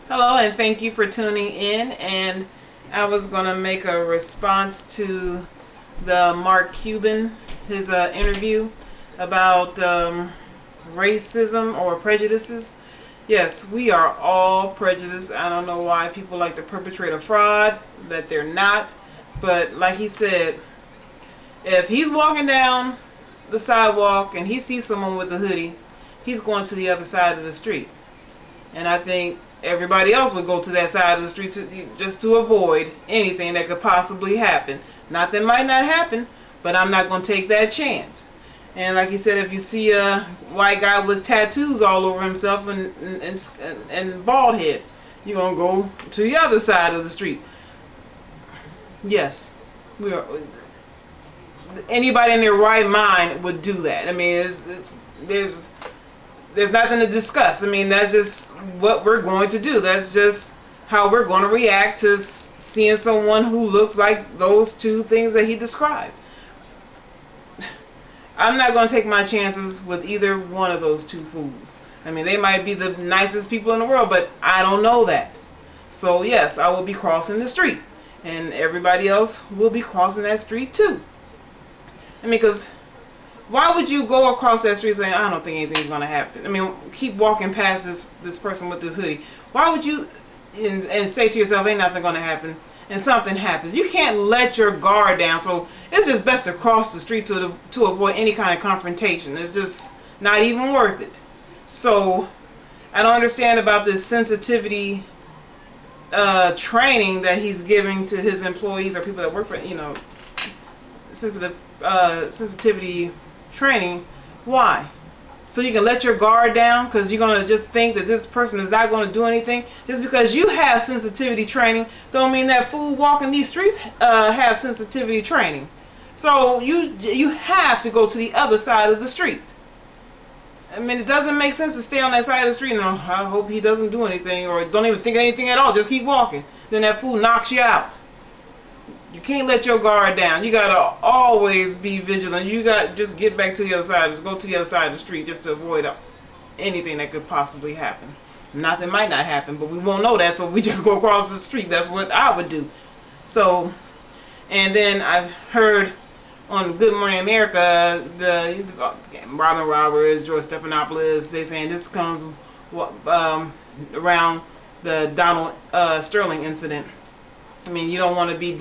Hello, and thank you for tuning in. And I was going to make a response to the Mark Cuban, his interview about racism or prejudices. Yes, we are all prejudiced. I don't know why people like to perpetrate a fraud that they're not. But like he said, if he's walking down the sidewalk and he sees someone with a hoodie, he's going to the other side of the street. And I think everybody else would go to that side of the street just to avoid anything that could possibly happen. Not that it might not happen, but I'm not going to take that chance. And like he said, if you see a white guy with tattoos all over himself and bald head, you're going to go to the other side of the street. Yes, we are. Anybody in their right mind would do that. I mean, there's nothing to discuss. I mean, that's just what we're going to do. That's just how we're going to react to seeing someone who looks like those two things that he described. I'm not going to take my chances with either one of those two fools. I mean, they might be the nicest people in the world, but I don't know that. So yes, I will be crossing the street, and everybody else will be crossing that street too. I mean, because why would you go across that street saying, I don't think anything's going to happen? I mean, keep walking past this person with this hoodie. Why would you and say to yourself, ain't nothing going to happen, and something happens? You can't let your guard down, so it's just best to cross the street to avoid any kind of confrontation. It's just not even worth it. So I don't understand about this sensitivity training that he's giving to his employees or people that work for, sensitivity training. Why? So you can let your guard down because you're going to just think that this person is not going to do anything? Just because you have sensitivity training don't mean that fool walking these streets have sensitivity training. So you have to go to the other side of the street. I mean, it doesn't make sense to stay on that side of the street and I hope he doesn't do anything, or don't even think of anything at all, just keep walking. Then that fool knocks you out. You can't let your guard down. You gotta always be vigilant. You got just get back to the other side. Just go to the other side of the street just to avoid anything that could possibly happen. Nothing might not happen, but we won't know that, so we just go across the street. That's what I would do. So, and then I've heard on Good Morning America, the Robin Roberts, George Stephanopoulos, they saying this comes around the Donald Sterling incident. I mean, you don't want to be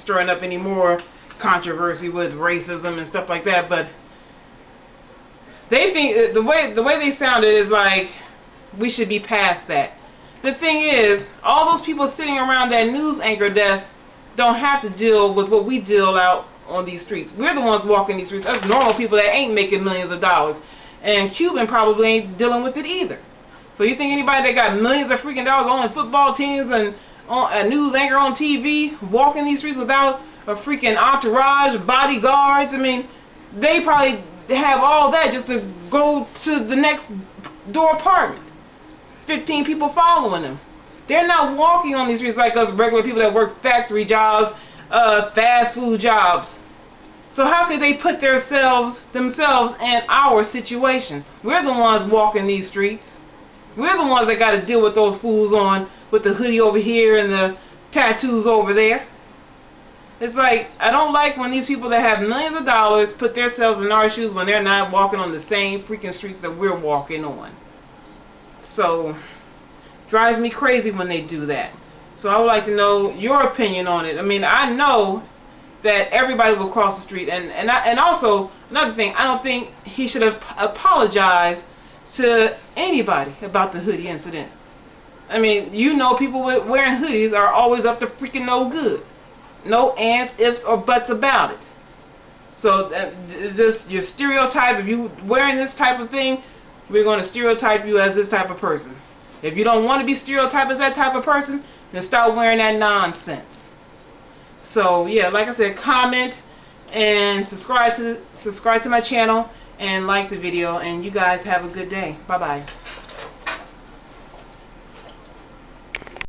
stirring up any more controversy with racism and stuff like that, but they think the way they sounded is like we should be past that. The thing is, all those people sitting around that news anchor desk don't have to deal with what we deal out on these streets. We're the ones walking these streets. Us normal people that ain't making millions of dollars, and Cuban probably ain't dealing with it either. So you think anybody that got millions of freaking dollars owning football teams and a news anchor on TV walking these streets without a freaking entourage, bodyguards? I mean, they probably have all that just to go to the next door apartment. 15 people following them. They're not walking on these streets like us regular people that work factory jobs, fast food jobs. So how could they put themselves in our situation? We're the ones walking these streets. We're the ones that got to deal with those fools with the hoodie over here and the tattoos over there. It's like, I don't like when these people that have millions of dollars put themselves in our shoes when they're not walking on the same freaking streets that we're walking on. So, drives me crazy when they do that. So I would like to know your opinion on it. I mean, I know that everybody will cross the street, and also another thing, I don't think he should have apologized to anybody about the hoodie incident. I mean, people wearing hoodies are always up to freaking no good. No ands, ifs, or buts about it. So it's just your stereotype. If you wearing this type of thing, we're going to stereotype you as this type of person. If you don't want to be stereotyped as that type of person, then stop wearing that nonsense. So yeah, like I said, comment and subscribe to my channel and like the video, and you guys have a good day. Bye bye.